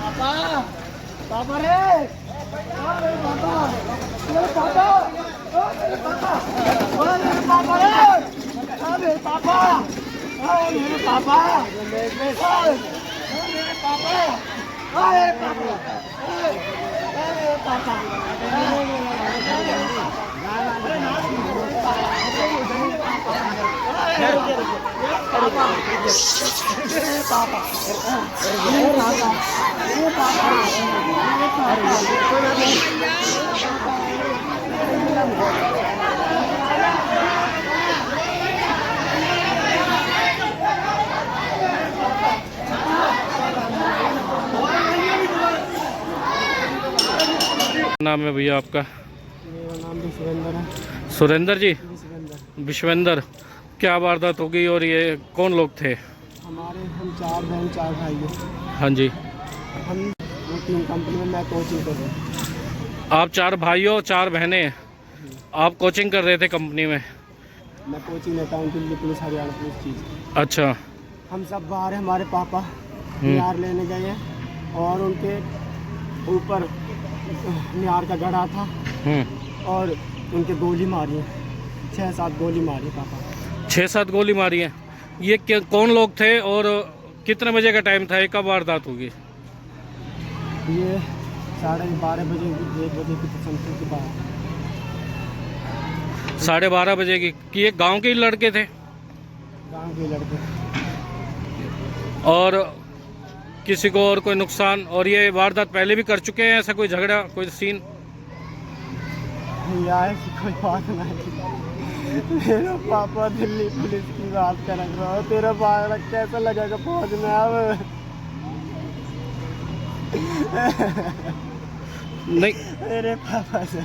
पापा पापा रे मेरे पापा मेरे पापा मेरे पापा मेरे पापा रे मेरे पापा मेरे पापा मेरे पापा नाम है भैया आपका? मेरा नाम विश्वेंद्र है। सुरेंद्र जी? विश्वेंद्र। विश्वेंद्र, क्या वारदात हो गई और ये कौन लोग थे? हम 4 बहन 4 भाई हैं। हाँ जी। हम 3 कंपनी में मैं कोचिंग कर रहा हूँ। आप 4 भाई हो 4 बहनें हैं। आप कोचिंग कर रहे थे कंपनी में? मैं कोचिंग लेता हूँ दिल्ली पुलिस हरियाणा पुलिस चीज़। अच्छा। हम सब बाहर हैं। हमारे पापा निहार लेने गए हैं और उनके ऊपर निहार का गड़ा था और उनके गोली मारी है। 6-7 गोली मारी पापा। 6-7 गोली मारी है। ये कौन लोग थे और कितने बजे का टाइम था? कब वारदात होगी? ये 12:30 बजे 1 बजे की समथिंग की बात। 12:30 बजे की। कि ये गांव के ही लड़के थे? गाँव के लड़के। और किसी को और कोई नुकसान? और ये वारदात पहले भी कर चुके हैं ऐसा? कोई झगड़ा कोई सीन? ऐसी कोई बात नहीं। मेरा पापा दिल्ली पुलिस की बात कर रहा है। तेरा बालक कैसा लगेगा फौज में अब? नहीं। मेरे पापा से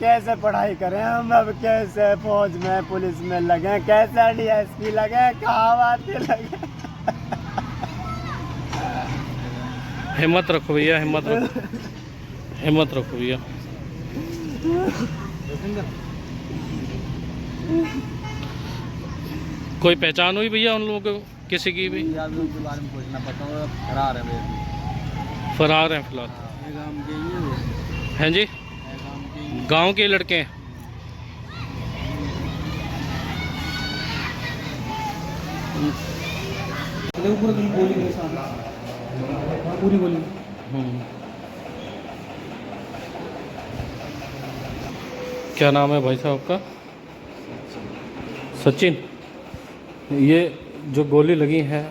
कैसे पढ़ाई करें हम अब? कैसे फौज में पुलिस में लगे? कैसे डीएसपी लगे? कहाँ बातें लगे? हिम्मत रखो भैया, हिम्मत रखो, हिम्मत रखो भैया। कोई पहचान हुई भैया उन लोगों को किसी की भी? यार उनके बारे में पूछना पता फरार है भैया। फरार हैं फिलहाल? गाँव के ही हैं जी? गांव के लड़के हैं। पूरी गोली। क्या नाम है भाई साहब का? सचिन। ये जो गोली लगी है,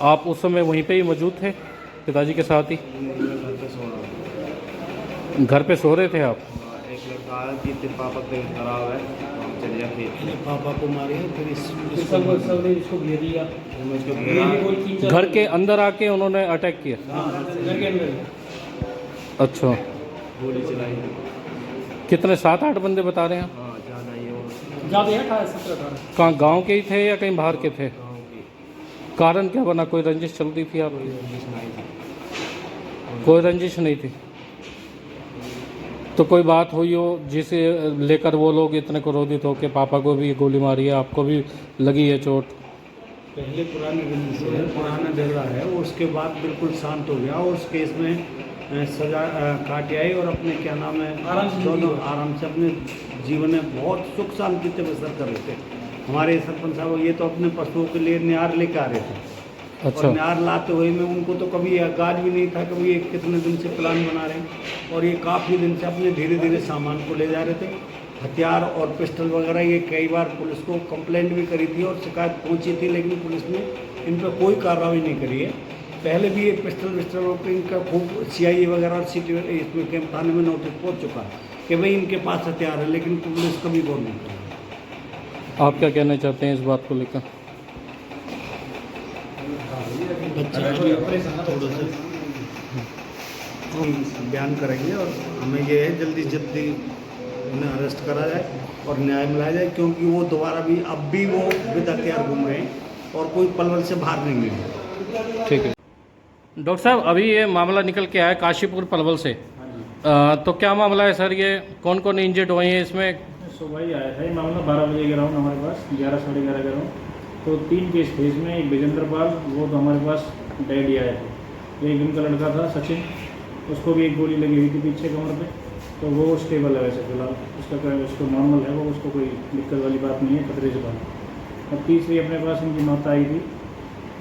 आप उस समय वहीं पे ही मौजूद थे पिताजी के साथ ही? घर पे सो रहे थे आप? एक लड़का आया कि पापा पे खराब है, चले जा खेत। पापा को मारे फिर इसको घेर लिया। घर के अंदर आके उन्होंने अटैक किया? घर के अंदर। अच्छा। गोली चलाई। कितने? 7-8 बंदे बता रहे हैं? हाँ ज़्यादा ही और ज़्यादा है 17-18। कहाँ गांव के ही थे या कहीं बाहर के थे? गाँव की कारण क्या बना? कोई रंजिश चल रही थी आपकी? रंजिश नहीं थी। कोई रंजिश नहीं थी। तो कोई बात हुई हो जिसे लेकर वो लोग इतने क्रोधित हो कि पापा को भी गोली मारी है, आपको भी लगी है चोट? पहले पुरानी रंजिश है, पुराना झगड़ा है, उसके बाद बिल्कुल शांत हो गया और उस केस में सजा काट आई और अपने क्या नाम है दोनों आराम से अपने जीवन में बहुत सुख शांति से बसर कर रहे थे। हमारे सरपंच साहब ये तो अपने पशुओं के लिए निहार लेकर आ रहे थे। अच्छा। और निहार लाते हुए में उनको तो कभी आगाज भी नहीं था कि ये कितने दिन से प्लान बना रहे हैं और ये काफ़ी दिन से अपने धीरे धीरे सामान को ले जा रहे थे। हथियार और पिस्टल वगैरह ये कई बार पुलिस को कंप्लेंट भी करी थी और शिकायत पहुंची थी, लेकिन पुलिस ने इन पर कोई कार्रवाई नहीं करी है। पहले भी ये पिस्टल विस्टल और इनका खूब CIA वगैरह और सिटी इसमें कैंप थाने में नोटिस पहुँच चुका है कि भाई इनके पास हथियार है, लेकिन पुलिस कभी गौर नहीं कर रही। आप क्या कहना चाहते हैं इस बात को लेकर? हम बयान करेंगे और हमें ये है जल्दी जल्दी उन्हें अरेस्ट करा जाए और न्याय मिलाया जाए, क्योंकि वो दोबारा भी अब भी वो बिना हथियार घूम रहे हैं और कोई पलवल से बाहर नहीं निकले। ठीक है डॉक्टर साहब, अभी ये मामला निकल के आया काशीपुर पलवल से। तो क्या मामला है सर, ये कौन कौन इंजर्ड हुए हैं इसमें? सुबह ही आया था ये मामला, 12 बजे के अराउंड हमारे पास, 11 साढ़े 11 के अराउंड। तो 3 केस थे इसमें। एक विजेंद्र पाल, वो तो हमारे पास डेड ही आए थे। एक इनका लड़का था सचिन, उसको भी एक गोली लगी हुई थी पीछे कमर पे, तो वो स्टेबल है वैसे फिलहाल, उसको नॉर्मल है, वो उसको कोई दिक्कत वाली बात नहीं है, खतरे से बाहर। और तीसरी अपने पास इनकी माता आई थी,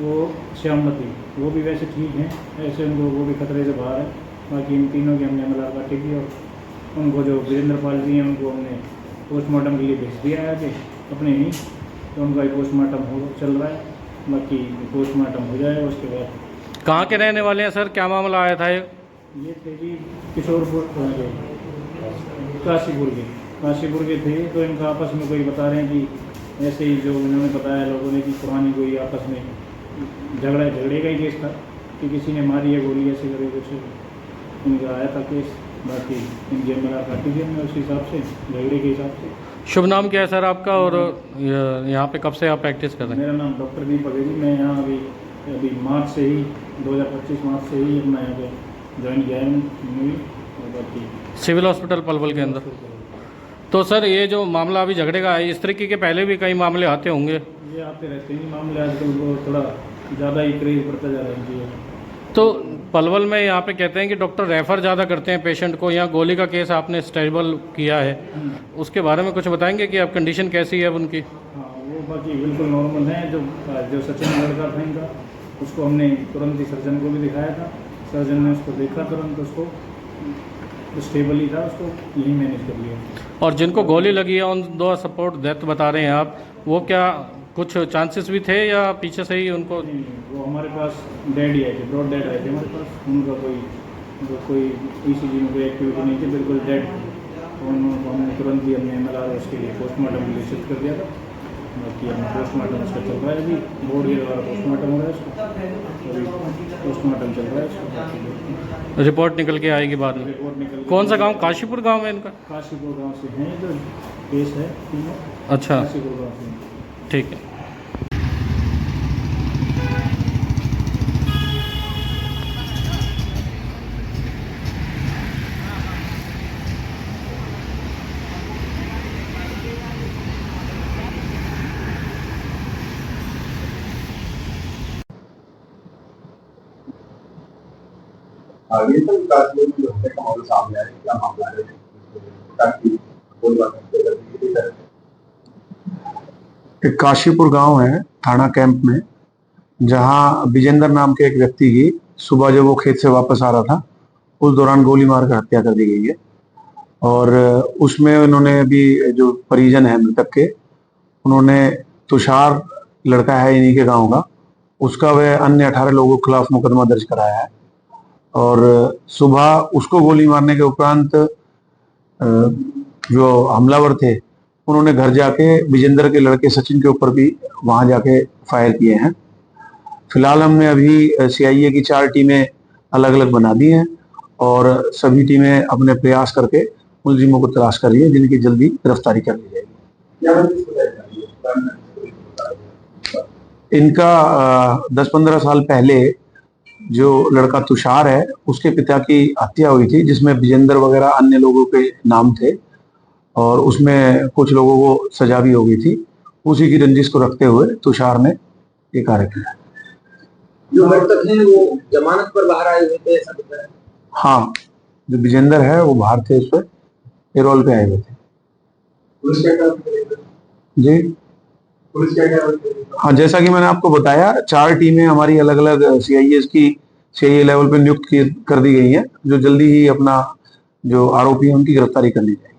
वो श्यामवती, वो भी वैसे ठीक हैं, ऐसे उनको वो भी खतरे से बाहर है। बाकी इन तीनों की हमने MLR काटी थी और उनको जो वीरेंद्र पाल जी हैं उनको हमने पोस्टमार्टम के लिए भेज दिया है कि अपने ही, तो उनका ही पोस्टमार्टम हो चल रहा है। बाकी पोस्टमार्टम हो जाएगा उसके बाद। कहाँ के रहने वाले हैं सर, क्या मामला आया था ये थे जी किशोरपुर के, काशीपुर के थे। तो इनका आपस में कोई बता रहे हैं कि ऐसे ही, जो इन्होंने बताया लोगों ने, कि पुरानी कोई आपस में झगड़े का ही केस था कि किसी ने मारी है गोली, ऐसे करे कुछ इनका आया था केस। बाकी इनकी MLR काटी थी हमने उस हिसाब से, झगड़े के हिसाब से। शुभ नाम क्या है सर आपका, और यहाँ पे कब से आप प्रैक्टिस कर रहे हैं? मेरा नाम डॉक्टर दीपक है जी। मैं यहाँ अभी मार्च से ही, 2025 मार्च से ही अपना यहाँ पे ज्वाइन किया है मूवी। और बाकी सिविल हॉस्पिटल पलवल के अंदर। तो सर ये जो मामला अभी झगड़े का है, इस तरीके के पहले भी कई मामले आते होंगे? ये आते रहते हैं मामले, आजकल वो थोड़ा ज़्यादा ही क्रेज बढ़ता जा रहा है जी। तो पलवल में यहाँ पे कहते हैं कि डॉक्टर रेफ़र ज़्यादा करते हैं पेशेंट को, यहाँ गोली का केस आपने स्टेबल किया है, उसके बारे में कुछ बताएंगे कि अब कंडीशन कैसी है अब उनकी? हाँ, वो बाकी बिल्कुल नॉर्मल है। जो सचिन लड़का था इनका, उसको हमने तुरंत ही सर्जन को भी दिखाया था, सर्जन ने उसको देखा तुरंत, उसको स्टेबल ही था, उसको यही मैनेज कर लिया। और जिनको गोली लगी है उन दो सपोर्ट डेथ बता रहे हैं आप, वो क्या कुछ चांसेस भी थे या पीछे से ही उनको? नहीं, वो हमारे पास डेड ही आए थे, ब्रॉड डेड आए थे हमारे पास। उनका कोई ECG में कोई एक्टिविटी नहीं थी, बिल्कुल डेड। तो उनको हमने तुरंत ही हमने MLR उसके लिए पोस्टमार्टम के लिए शिफ्ट कर दिया था। बाकी हमने पोस्टमार्टम उसका चल रहा है अभी, बोर्ड के द्वारा पोस्टमार्टम हो रहा है उसका, अभी पोस्टमार्टम चल रहा है उसका। रिपोर्ट निकल के आएगी बाद में? रिपोर्ट निकल। कौन सा गांव, काशीपुर गांव है इनका? काशीपुर गाँव से हैं जो केस है तीनों। अच्छा, काशीपुर गाँव से। ठीक है। ये सब काशिपुर में जो है का मामला सामने आया, क्या मामला है ताकि कोई बात नहीं। एक काशीपुर गांव है थाना कैंप में, जहां विजेंद्र नाम के एक व्यक्ति की सुबह जब वो खेत से वापस आ रहा था, उस दौरान गोली मार कर हत्या कर दी गई है। और उसमें उन्होंने अभी जो परिजन है मृतक के, उन्होंने तुषार लड़का है इन्हीं के गांव का, उसका वह अन्य 18 लोगों के खिलाफ मुकदमा दर्ज कराया है। और सुबह उसको गोली मारने के उपरांत जो हमलावर थे उन्होंने घर जाके विजेंद्र के लड़के सचिन के ऊपर भी वहां जाके फायर किए हैं। फिलहाल हमने अभी CIA की 4 टीमें अलग अलग बना दी हैं और सभी टीमें अपने प्रयास करके मुलजिमों को तलाश कर रही है, जिनकी जल्दी गिरफ्तारी कर ली जाएगी। इनका 10-15 साल पहले जो लड़का तुषार है, उसके पिता की हत्या हुई थी, जिसमें विजेंद्र वगैरह अन्य लोगों के नाम थे और उसमें कुछ लोगों को सजा भी हो गई थी। उसी की रंजिश को रखते हुए तुषार ने ये कार्य किया। जो मृतक हैं वो जमानत पर बाहर आए हुए थे, ऐसा दिख रहा है? हाँ, जो विजेंद्र है वो बाहर थे, उस पर पेरोल पे आए हुए थे। पुलिस क्या जी, पुलिस क्या? हाँ, जैसा कि मैंने आपको बताया, 4 टीमें हमारी अलग अलग CIA लेवल पे नियुक्त कर दी गई हैं, जो जल्दी ही अपना जो आरोपी है उनकी गिरफ्तारी कर ली जाएगी।